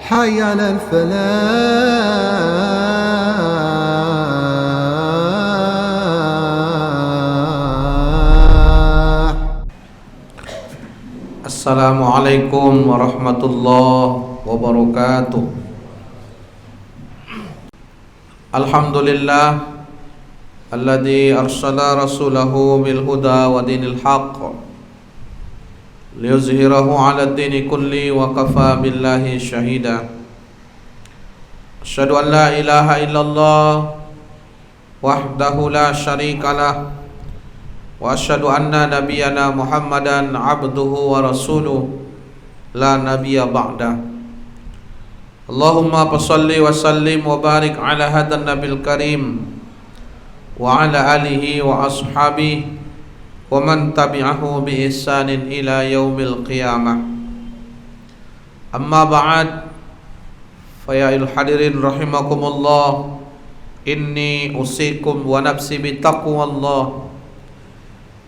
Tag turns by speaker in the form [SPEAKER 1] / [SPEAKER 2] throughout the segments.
[SPEAKER 1] حي على الفلاح.
[SPEAKER 2] Assalamualaikum warahmatullahi wabarakatuh. Alhamdulillah alladzi arsala rasulahu bil huda wa dinil haqq liyuzhirahu 'ala ad-dini kulli wa kafa billahi shahida. Asyhadu an la ilaha illallah wahdahu la syarikalah wa asyhadu anna nabiyyana Muhammadan abduhu wa rasuluh la nabiyya ba'da. Allahumma salli wa sallim wa barik ala hadan nabil karim wa ala alihi wa ashabihi wa man tabi'ahu bi ihsanin ila yaumil qiyamah. Amma ba'd, fa ya ayyuhal hadirin rahimakumullah, inni usikum wa nafsi bi taqwallah.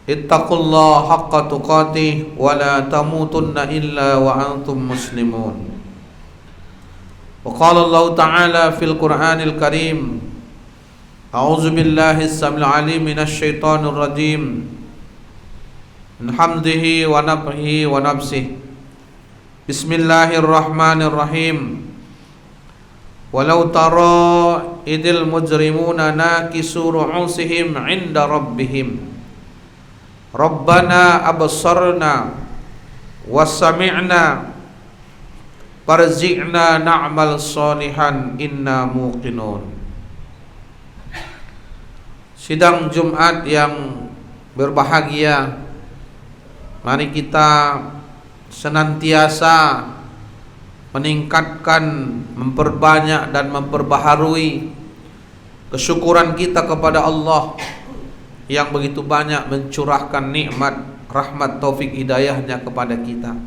[SPEAKER 2] Ittaqullaha haqqa tuqatih wa la tamutunna illa wa antum muslimun. Wa qala Allah ta'ala fil Qur'anil Karim, a'udzu billahi as-samil 'alim minasy syaithanir rajim. Min hamdihi wa nafthihi wa nafsihi. Bismillahirrahmanirrahim. Walau tara idil mujrimuna nakisu ru'usihim 'inda rabbihim. Rabbana absarna wa sami'na farji'na na'mal salihan inna muqinun. Sidang Jumat yang berbahagia, mari kita senantiasa meningkatkan, memperbanyak dan memperbaharui kesyukuran kita kepada Allah yang begitu banyak mencurahkan nikmat, rahmat, taufik, hidayahnya kepada kita.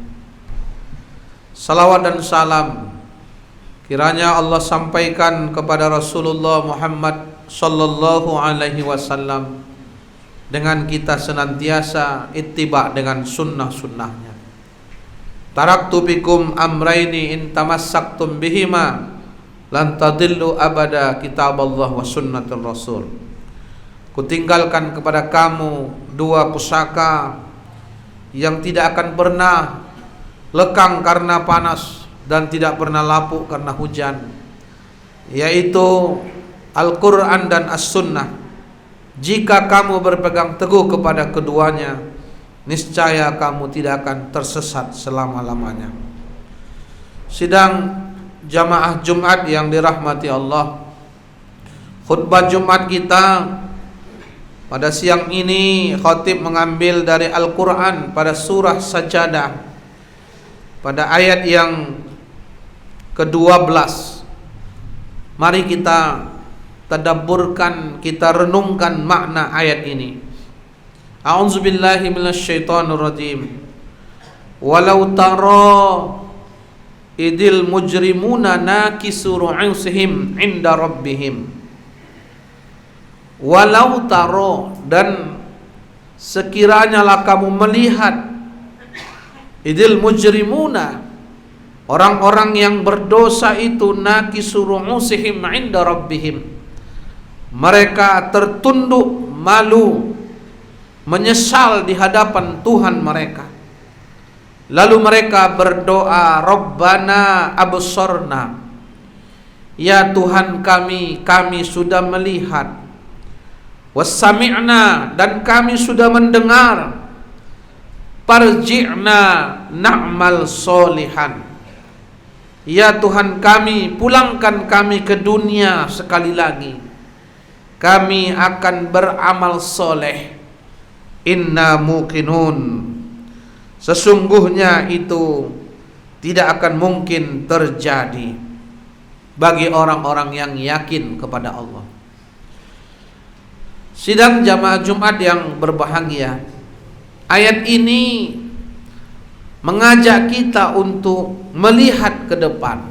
[SPEAKER 2] Salawat dan salam kiranya Allah sampaikan kepada Rasulullah Muhammad sallallahu alaihi wasallam dengan kita senantiasa ittiba dengan sunnah-sunnahnya. Taraktu bikum amraini in tamassaktum bihima lan tadillu abada, kitaballah wa sunnatul rasul. Kutinggalkan kepada kamu dua pusaka yang tidak akan pernah lekang karena panas dan tidak pernah lapuk karena hujan, yaitu Al-Quran dan As-Sunnah. Jika kamu berpegang teguh kepada keduanya, niscaya kamu tidak akan tersesat selama-lamanya. Sidang jamaah Jumat yang dirahmati Allah, khutbah Jumat kita pada siang ini khatib mengambil dari Al-Quran pada surah Sajadah pada ayat yang ke-12. Mari kita tadabburkan, kita renungkan makna ayat ini. A'udzubillahi minasyaitonir rajim. Walau tara idil mujrimuna nakisu ru'usihim 'inda rabbihim. Walau tara, dan sekiranya lah kamu melihat idil mujrimuna, orang-orang yang berdosa itu, nakisu ru'usihim 'inda rabbihim, mereka tertunduk malu, menyesal di hadapan Tuhan mereka. Lalu mereka berdoa, Rabbana absarna, ya Tuhan kami, kami sudah melihat, wassami'na, dan kami sudah mendengar, farji'na na'mal solihan, ya Tuhan kami, pulangkan kami ke dunia sekali lagi, kami akan beramal soleh. Inna muqinun, sesungguhnya itu tidak akan mungkin terjadi bagi orang-orang yang yakin kepada Allah. Sidang jamaah Jumat yang berbahagia, ayat ini mengajak kita untuk melihat ke depan.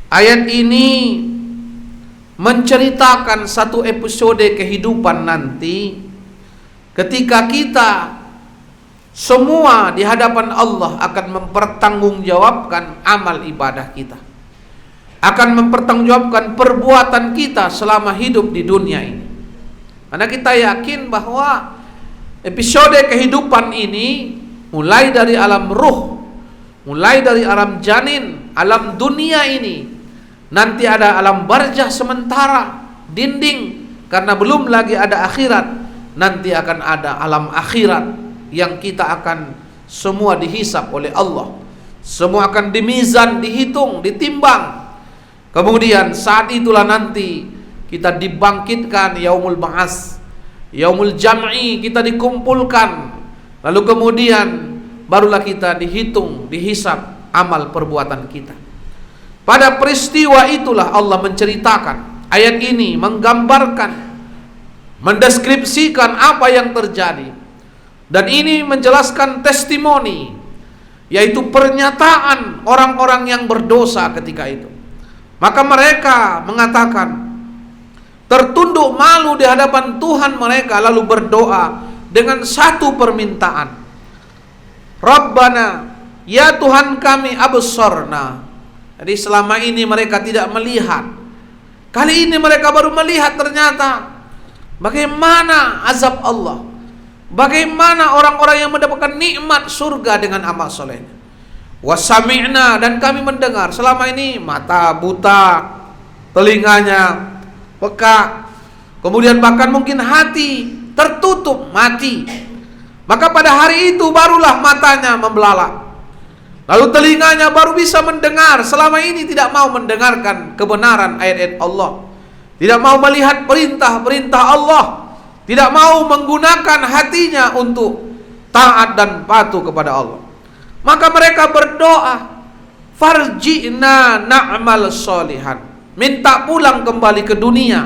[SPEAKER 2] Ayat ini menceritakan satu episode kehidupan nanti ketika kita Semua di hadapan Allah akan mempertanggungjawabkan amal ibadah kita, akan mempertanggungjawabkan perbuatan kita selama hidup di dunia ini. Karena kita yakin bahwa episode kehidupan ini mulai dari alam ruh, mulai dari alam janin, alam dunia ini, nanti ada alam barzah sementara, dinding, karena belum lagi ada akhirat. Nanti akan ada alam akhirat yang kita akan semua dihisap oleh Allah. Semua akan dimizan, dihitung, ditimbang. Kemudian saat itulah nanti kita dibangkitkan, yaumul ba'ats, yaumul jam'i, kita dikumpulkan. Lalu kemudian barulah kita dihitung, dihisap amal perbuatan kita. Pada peristiwa itulah Allah menceritakan, ayat ini menggambarkan, mendeskripsikan apa yang terjadi. Dan ini menjelaskan testimoni, yaitu pernyataan orang-orang yang berdosa ketika itu. Maka mereka mengatakan, tertunduk malu di hadapan Tuhan mereka, lalu berdoa dengan satu permintaan. Rabbana, ya Tuhan kami, absorna. Jadi selama ini mereka tidak melihat. Kali ini mereka baru melihat ternyata bagaimana azab Allah. Bagaimana orang-orang yang mendapatkan nikmat surga dengan amal solehnya. Wasami'na, dan kami mendengar. Selama ini mata buta, telinganya peka, kemudian bahkan mungkin hati tertutup, mati. Maka pada hari itu barulah matanya membelalak, lalu telinganya baru bisa mendengar. Selama ini tidak mau mendengarkan kebenaran ayat-ayat Allah, tidak mau melihat perintah-perintah Allah, tidak mau menggunakan hatinya untuk taat dan patuh kepada Allah. Maka mereka berdoa, farji'na na'mal sholihan, minta pulang kembali ke dunia.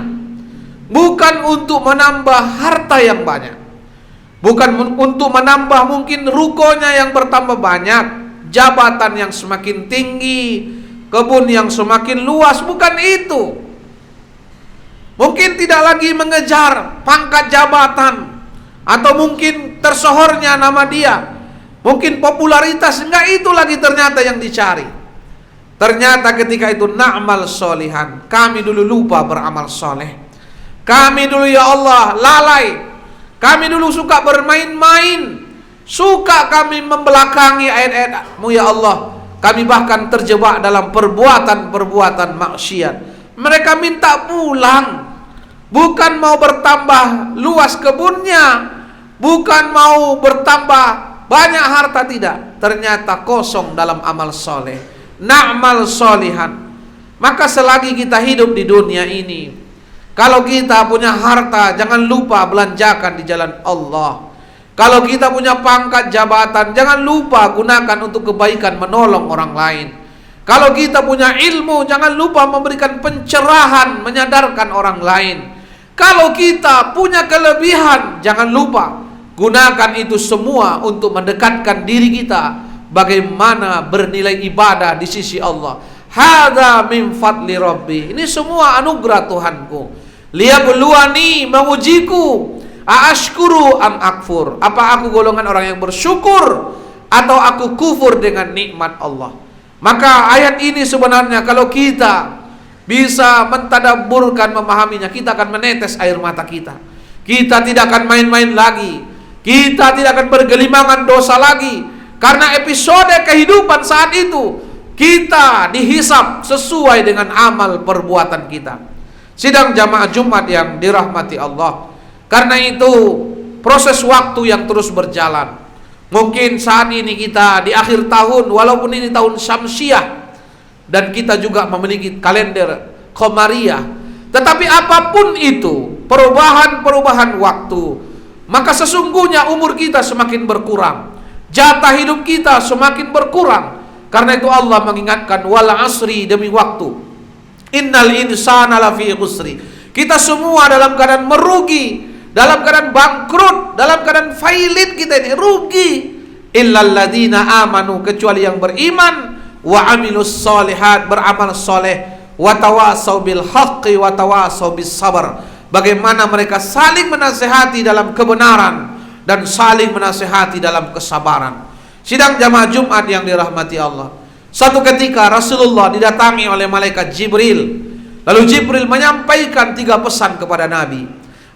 [SPEAKER 2] Bukan untuk menambah harta yang banyak, bukan untuk menambah mungkin rukonya yang bertambah banyak, jabatan yang semakin tinggi, kebun yang semakin luas, bukan itu. Mungkin tidak lagi mengejar pangkat jabatan, atau mungkin tersohornya nama dia, mungkin popularitas, enggak itu lagi ternyata yang dicari. Ternyata ketika itu na'mal sholihan, kami dulu lupa beramal soleh. Kami dulu ya Allah lalai, kami dulu suka bermain-main, suka kami membelakangi ayat-ayat-Mu ya Allah. Kami bahkan terjebak dalam perbuatan-perbuatan maksiat. Mereka minta pulang, bukan mau bertambah luas kebunnya, bukan mau bertambah banyak harta, tidak. Ternyata kosong dalam amal soleh, na'mal solihan. Maka selagi kita hidup di dunia ini, kalau kita punya harta, jangan lupa belanjakan di jalan Allah. Kalau kita punya pangkat jabatan, jangan lupa gunakan untuk kebaikan, menolong orang lain. Kalau kita punya ilmu, jangan lupa memberikan pencerahan, menyadarkan orang lain. Kalau kita punya kelebihan, jangan lupa gunakan itu semua untuk mendekatkan diri kita bagaimana bernilai ibadah di sisi Allah. Hadza min fadli Rabbi. Ini semua anugerah Tuhanku. Liyabluwani, mengujiku. Aashkuru am akfur. Apa aku golongan orang yang bersyukur atau aku kufur dengan nikmat Allah? Maka ayat ini sebenarnya kalau kita bisa mentadabburkan, memahaminya, kita akan menetes air mata kita. Kita tidak akan main-main lagi. Kita tidak akan bergelimangan dosa lagi. Karena episode kehidupan saat itu kita dihisap sesuai dengan amal perbuatan kita. Sidang jamaah Jumat yang dirahmati Allah. Karena itu proses waktu yang terus berjalan. Mungkin saat ini kita di akhir tahun, walaupun ini tahun Syamsiah, dan kita juga memiliki kalender Qamariyah, tetapi apapun itu perubahan-perubahan waktu, maka sesungguhnya umur kita semakin berkurang, jatah hidup kita semakin berkurang. Karena itu Allah mengingatkan, wal asri, demi waktu, innal insana lafi khusri. Kita semua dalam keadaan merugi, dalam keadaan bangkrut, dalam keadaan failit, kita ini rugi. Illal ladzina amanu, kecuali yang beriman, wa amilus solihat, beramal soleh, wa tawasau bil haqqi wa tawasau bis sabar. Bagaimana mereka saling menasihati dalam kebenaran, dan saling menasihati dalam kesabaran. Sidang jamaah Jumat yang dirahmati Allah, suatu ketika Rasulullah didatangi oleh malaikat Jibril. Lalu Jibril menyampaikan 3 pesan kepada Nabi.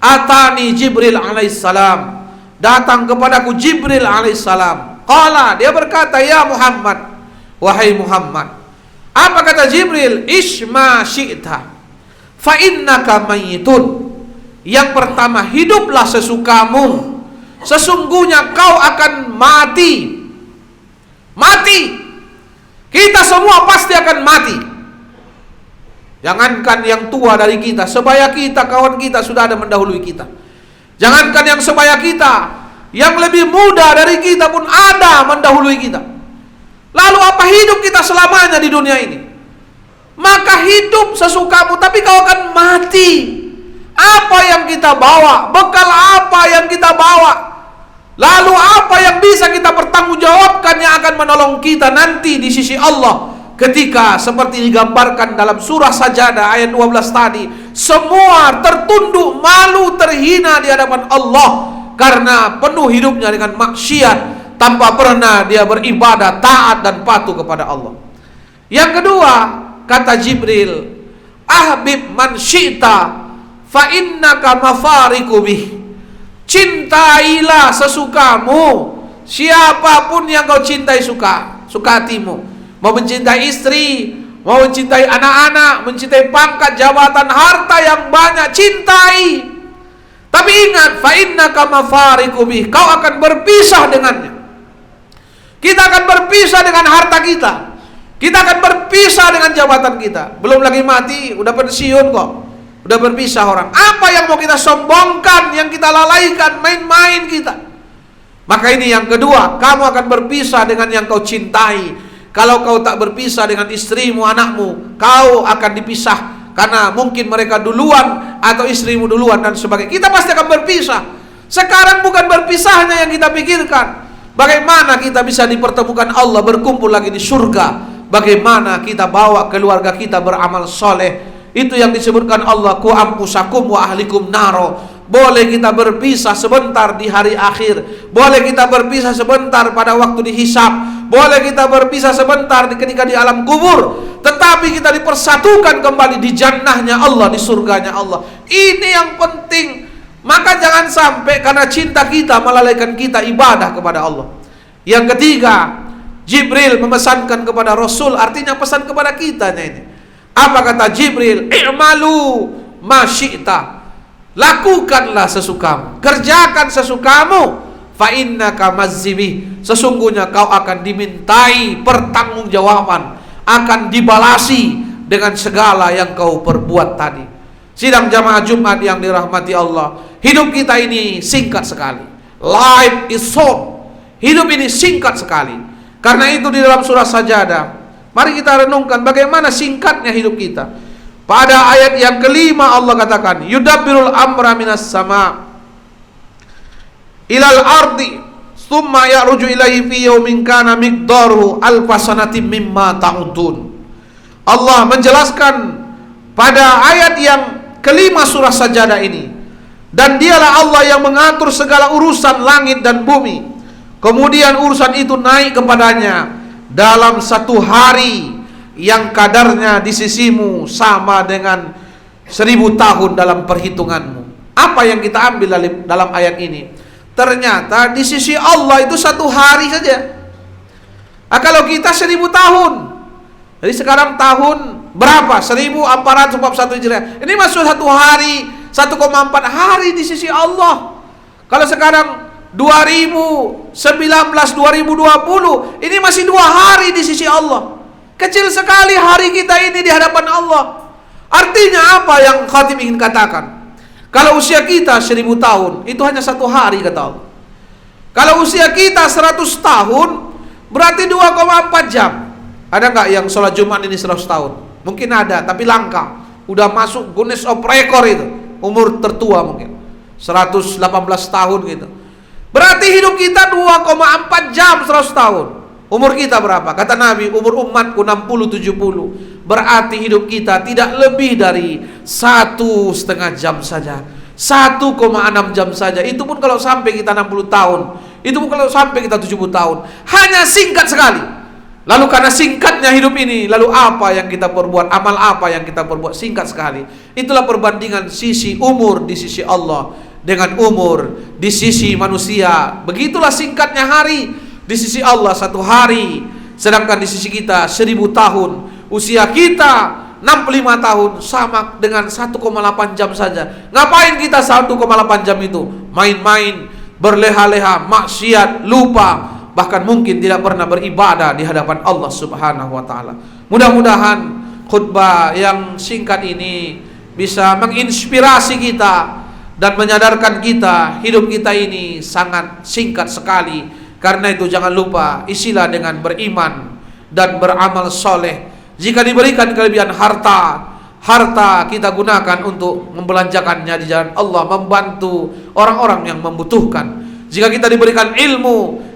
[SPEAKER 2] Atani Jibril alaihissalam, datang kepadaku Jibril alaihissalam. Qala, dia berkata, ya Muhammad, wahai Muhammad. Apa kata Jibril? Isma syi'ta fa innaka mayyitun. Yang pertama, hiduplah sesukamu, sesungguhnya kau akan mati. Mati. Kita semua pasti akan mati. Jangankan yang tua dari kita, sebaya kita, kawan kita sudah ada mendahului kita. Jangankan yang sebaya kita, yang lebih muda dari kita pun ada mendahului kita. Lalu apa hidup kita selamanya di dunia ini? Maka hidup sesukamu, tapi kau akan mati. Apa yang kita bawa? Bekal apa yang kita bawa? Lalu apa yang bisa kita pertanggungjawabkan yang akan menolong kita nanti di sisi Allah? Ketika seperti digambarkan dalam surah Sajadah ayat 12 tadi, semua tertunduk malu terhina di hadapan Allah karena penuh hidupnya dengan maksiat, tanpa pernah dia beribadah, taat dan patuh kepada Allah. Yang kedua, kata Jibril, ahbib man syi'ta fa innaka mafariqu bih. Cintailah sesukamu, siapapun yang kau cintai suka hatimu. Mau mencintai istri, mau mencintai anak-anak, mencintai pangkat, jabatan, harta yang banyak, cintai. Tapi ingat, fa innaka mafariqu bih, kau akan berpisah dengannya. Kita akan berpisah dengan harta kita. Kita akan berpisah dengan jabatan kita. Belum lagi mati, udah pensiun kok. Udah berpisah orang. Apa yang mau kita sombongkan, yang kita lalaikan, main-main kita. Maka ini yang kedua, kamu akan berpisah dengan yang kau cintai. Kalau kau tak berpisah dengan istrimu, anakmu, kau akan dipisah. Karena mungkin mereka duluan, atau istrimu duluan, dan sebagainya. Kita pasti akan berpisah. Sekarang bukan berpisahnya yang kita pikirkan. Bagaimana kita bisa dipertemukan Allah, berkumpul lagi di surga. Bagaimana kita bawa keluarga kita beramal soleh. Itu yang disebutkan Allah, ku ampusakum wa ahlikum naro. Boleh kita berpisah sebentar di hari akhir. Boleh kita berpisah sebentar pada waktu dihisab. Boleh kita berpisah sebentar ketika di alam kubur. Tetapi kita dipersatukan kembali di jannahnya Allah, di surganya Allah. Ini yang penting. Maka jangan sampai karena cinta kita melalaikan kita ibadah kepada Allah. Yang ketiga, Jibril memesankan kepada Rasul, artinya pesan kepada kita ini. Apa kata Jibril? I'malu ma syi'ta. Lakukanlah sesukamu, kerjakan sesukamu. Fa innaka mazzibi. Sesungguhnya kau akan dimintai pertanggungjawaban, akan dibalasi dengan segala yang kau perbuat tadi. Sidang jamaah Jumat yang dirahmati Allah, hidup kita ini singkat sekali. Life is short. Hidup ini singkat sekali. Karena itu di dalam surah Sajadah, mari kita renungkan bagaimana singkatnya hidup kita. Pada ayat yang kelima Allah katakan, yudabbirul amra minas sama ilal ardi thumma ya'ruju ilaihi fi yawmin kana miqdaruhu alfa sanatin mimma ta'udun. Allah menjelaskan pada ayat yang kelima surah Sajadah ini, dan dialah Allah yang mengatur segala urusan langit dan bumi, kemudian urusan itu naik kepadanya dalam satu hari yang kadarnya di sisimu sama dengan 1000 tahun dalam perhitunganmu. Apa yang kita ambil dalam ayat ini? Ternyata di sisi Allah itu satu hari saja. Kalau kita 1000 tahun. Jadi sekarang tahun berapa? 1441 Hijriah. Ini masuk satu hari, 1,4 hari di sisi Allah. Kalau sekarang 2019, 2020, ini masih 2 hari di sisi Allah. Kecil sekali hari kita ini di hadapan Allah. Artinya apa yang khatib ingin katakan? Kalau usia kita 1000 tahun, itu hanya 1 hari kata Allah. Kalau usia kita 100 tahun, berarti 2,4 jam. Ada nggak yang sholat Jumat ini 100 tahun? Mungkin ada, tapi langka. Udah masuk Guinness of Record itu, umur tertua mungkin 118 tahun gitu. Berarti hidup kita 2,4 jam 100 tahun. Umur kita berapa? Kata Nabi, umur umatku 60-70. Berarti hidup kita tidak lebih dari 1,5 jam saja. 1,6 jam saja. Itu pun kalau sampai kita 60 tahun, itu pun kalau sampai kita 70 tahun. Hanya singkat sekali. Lalu karena singkatnya hidup ini, lalu apa yang kita perbuat, amal apa yang kita perbuat, singkat sekali. Itulah perbandingan sisi umur di sisi Allah dengan umur di sisi manusia. Begitulah singkatnya hari di sisi Allah 1 hari, sedangkan di sisi kita 1000 tahun. Usia kita 65 tahun sama dengan 1,8 jam saja. Ngapain kita 1,8 jam itu? Main-main, berleha-leha, maksiat, lupa, bahkan mungkin tidak pernah beribadah di hadapan Allah Subhanahu wa taala. Mudah-mudahan khutbah yang singkat ini bisa menginspirasi kita dan menyadarkan kita hidup kita ini sangat singkat sekali. Karena itu jangan lupa isilah dengan beriman dan beramal soleh. Jika diberikan kelebihan harta kita gunakan untuk membelanjakannya di jalan Allah, membantu orang-orang yang membutuhkan. Jika kita diberikan ilmu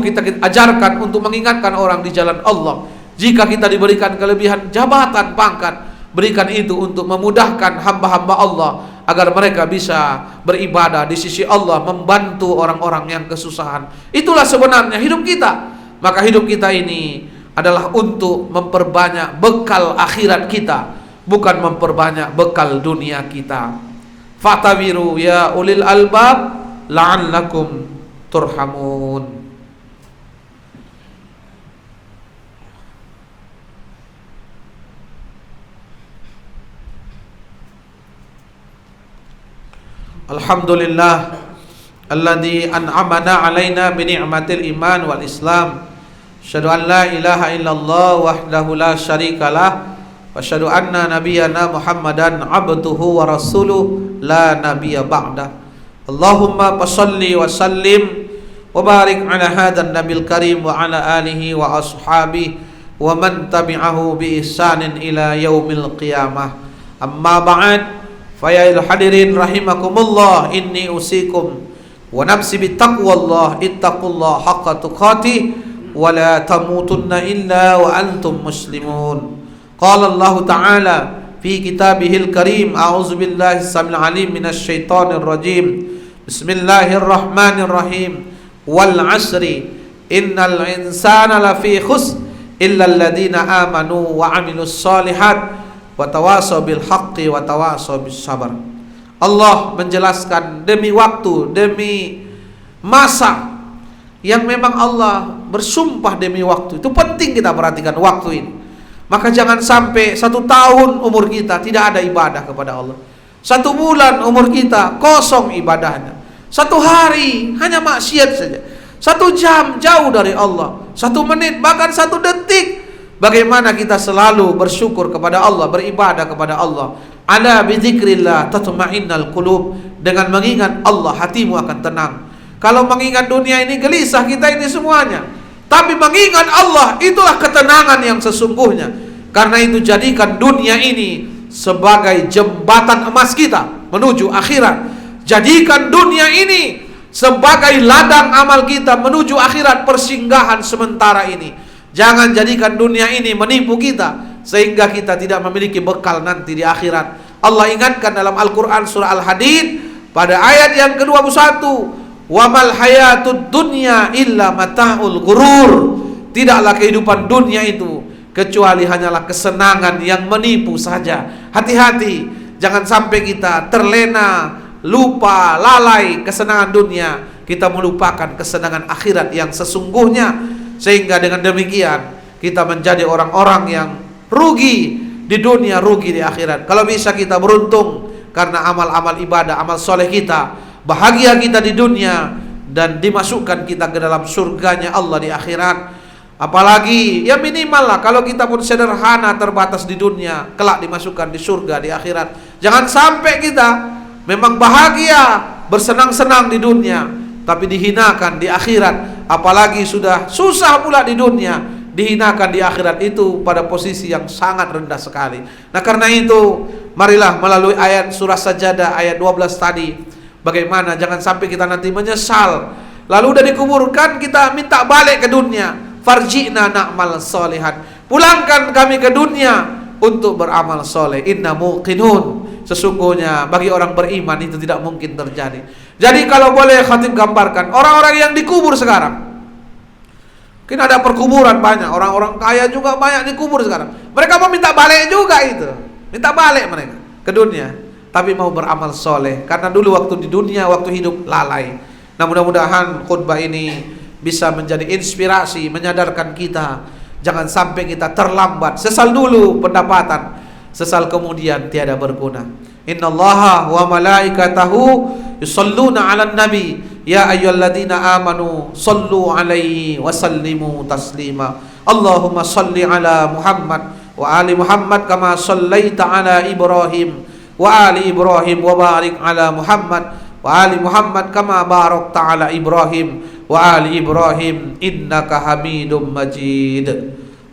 [SPEAKER 2] kita ajarkan untuk mengingatkan orang di jalan Allah. Jika kita diberikan kelebihan jabatan, pangkat, berikan itu untuk memudahkan hamba-hamba Allah agar mereka bisa beribadah di sisi Allah, membantu orang-orang yang kesusahan. Itulah sebenarnya hidup kita. Maka hidup kita ini adalah untuk memperbanyak bekal akhirat kita, bukan memperbanyak bekal dunia kita. Fatabiru ya ulil albab la'allakum turhamun. Alhamdulillah alladzi an'amana alaina bi ni'matil iman wal islam. Asyhadu an la ilaha illallah wahdahu la syarikalah wa asyhadu anna nabiyyana Muhammadan abduhu wa rasuluh la nabiyya ba'da. Allahumma shalli wa sallim wa barik ala hadzal nabil karim wa ala alihi wa ashabihi wa man tabi'ahu bi ihsanin ila yaumil qiyamah. Amma ba'd. Faya hadirin rahimakumullah, inni usikum wa nafsi bittaqwallah, ittaqullah haqqa tuqatih wa la tamutunna illa wa antum muslimun. Qala Allah Ta'ala fi kitabihil karim, a'udzu billahi samil alim minasy syaithanir rajim. Bismillahirrahmanirrahim. Wal 'asri innal insana lafi khusr illa alladziina amanu wa 'amilus shalihat wa tawasaw bil haqqi wa tawasaw bis sabar. Allah menjelaskan demi waktu, demi masa yang memang Allah bersumpah demi waktu. Itu penting kita perhatikan waktu ini. Maka jangan sampai 1 tahun umur kita tidak ada ibadah kepada Allah. 1 bulan umur kita kosong ibadahnya. 1 hari hanya maksiat saja. 1 jam jauh dari Allah. 1 menit bahkan 1 detik. Bagaimana kita selalu bersyukur kepada Allah, beribadah kepada Allah. Ala bidzikrillah tatma'innal qulub. Dengan mengingat Allah hatimu akan tenang. Kalau mengingat dunia ini gelisah kita ini semuanya. Tapi mengingat Allah itulah ketenangan yang sesungguhnya. Karena itu jadikan dunia ini sebagai jembatan emas kita menuju akhirat. Jadikan dunia ini sebagai ladang amal kita menuju akhirat, persinggahan sementara ini. Jangan jadikan dunia ini menipu kita sehingga kita tidak memiliki bekal nanti di akhirat. Allah ingatkan dalam Al-Quran surah Al-Hadid pada ayat yang ke-21, wa mal hayatud dunya illa mata'ul ghurur. Tidaklah kehidupan dunia itu kecuali hanyalah kesenangan yang menipu saja. Hati-hati, jangan sampai kita terlena, lupa, lalai kesenangan dunia, kita melupakan kesenangan akhirat yang sesungguhnya. Sehingga dengan demikian kita menjadi orang-orang yang rugi di dunia, rugi di akhirat. Kalau bisa kita beruntung karena amal-amal ibadah, amal soleh kita, bahagia kita di dunia dan dimasukkan kita ke dalam surganya Allah di akhirat. Apalagi ya minimal lah kalau kita pun sederhana terbatas di dunia, kelak dimasukkan di surga di akhirat. Jangan sampai kita memang bahagia bersenang-senang di dunia tapi dihinakan di akhirat. Apalagi sudah susah pula di dunia, dihinakan di akhirat, itu pada posisi yang sangat rendah sekali. Nah karena itu marilah melalui ayat surah Sajadah ayat 12 tadi, bagaimana jangan sampai kita nanti menyesal lalu udah dikuburkan kita minta balik ke dunia. Farji'na na'mal solihan, pulangkan kami ke dunia untuk beramal soleh. Inna muqinun, Sesungguhnya bagi orang beriman itu tidak mungkin terjadi. Jadi kalau boleh khatib gambarkan orang-orang yang dikubur sekarang. Mungkin ada perkuburan banyak, orang-orang kaya juga banyak dikubur sekarang. Mereka mau minta balik juga itu. Minta balik mereka ke dunia, tapi mau beramal soleh. Karena dulu waktu di dunia, waktu hidup lalai. Nah, mudah-mudahan khutbah ini bisa menjadi inspirasi, menyadarkan kita jangan sampai kita terlambat. Sesal dulu pendapatan, sesal kemudian tiada berguna. Innallaha wa malaikatahu yusalluna 'alan nabi ya ayyuhalladzina amanu sallu 'alaihi wa sallimu taslima. Allahumma salli 'ala Muhammad wa ali Muhammad kama sallaita 'ala Ibrahim wa ali Ibrahim wa barik 'ala Muhammad wa ali Muhammad kama barakta 'ala Ibrahim wa ali Ibrahim innaka Hamidum Majid.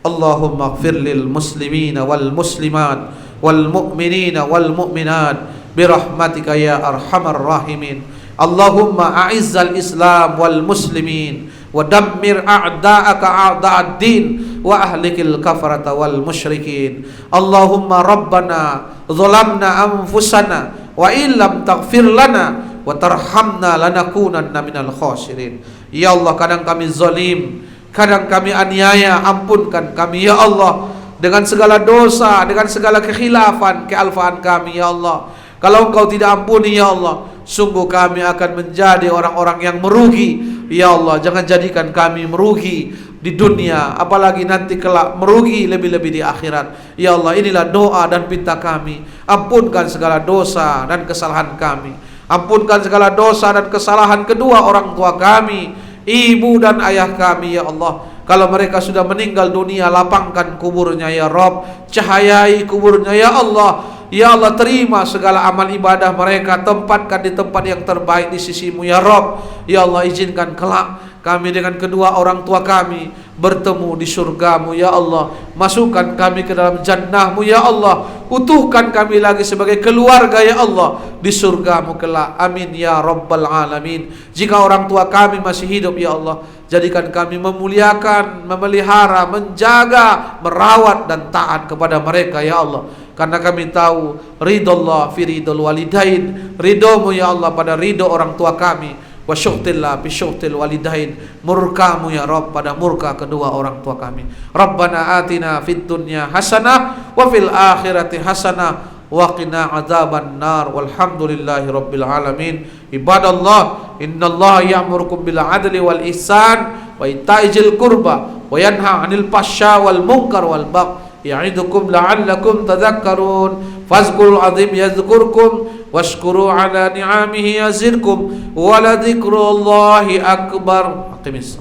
[SPEAKER 2] Allahumma ighfir lil muslimina wal muslimat wal mu'minina wal mu'minat birahmatika ya arhamar rahimin. Allahumma a'izzal Islam wal muslimin wa dammir a'da'aka a'da'ad din wa ahlikil kafarata wal musyrikin. Allahumma rabbana zalamna anfusana wa illam taghfir lana wa tarhamna lanakunanna minal khasirin. Ya Allah, kadang kami zalim, kadang kami aniaya, ampunkan kami ya Allah dengan segala dosa, dengan segala kekhilafan, kealfaan kami ya Allah. Kalau Engkau tidak ampuni ya Allah, sungguh kami akan menjadi orang-orang yang merugi. Ya Allah, jangan jadikan kami merugi di dunia, apalagi nanti kelak merugi lebih-lebih di akhirat. Ya Allah, inilah doa dan pinta kami. Ampunkan segala dosa dan kesalahan kami. Ampunkan segala dosa dan kesalahan kedua orang tua kami, ibu dan ayah kami ya Allah. Kalau mereka sudah meninggal dunia, lapangkan kuburnya ya Rabb, cahayai kuburnya ya Allah. Ya Allah, terima segala amal ibadah mereka, tempatkan di tempat yang terbaik di sisimu ya Rabb. Ya Allah, izinkan kelak kami dengan kedua orang tua kami bertemu di surgamu ya Allah. Masukkan kami ke dalam jannahmu ya Allah. Utuhkan kami lagi sebagai keluarga ya Allah di surgamu kelak. Amin ya Rabbal Alamin. Jika orang tua kami masih hidup ya Allah, jadikan kami memuliakan, memelihara, menjaga, merawat dan taat kepada mereka ya Allah. Karena kami tahu ridallah fi ridal walidain, ridhomu ya Allah pada ridho orang tua kami, wa syuhtillah bi syuhtil walidain, murkamu ya Rabb pada murka kedua orang tua kami. Rabbana atina fid dunya hasanah wa fil akhirati hasanah wa qina adzaban nar. Walhamdulillahi rabbil alamin. Ibadallah, innallaha ya'murukum bil adli wal ihsan wa ita'izil qurba wa yanha 'anil fahsya wal munkar wal baghi ya'idukum la'allakum tadhakkarun. Fazkurul azim yazkurkum washkuru ala ni'amihi yazidkum wa la dzikrullahi akbar. Aqimis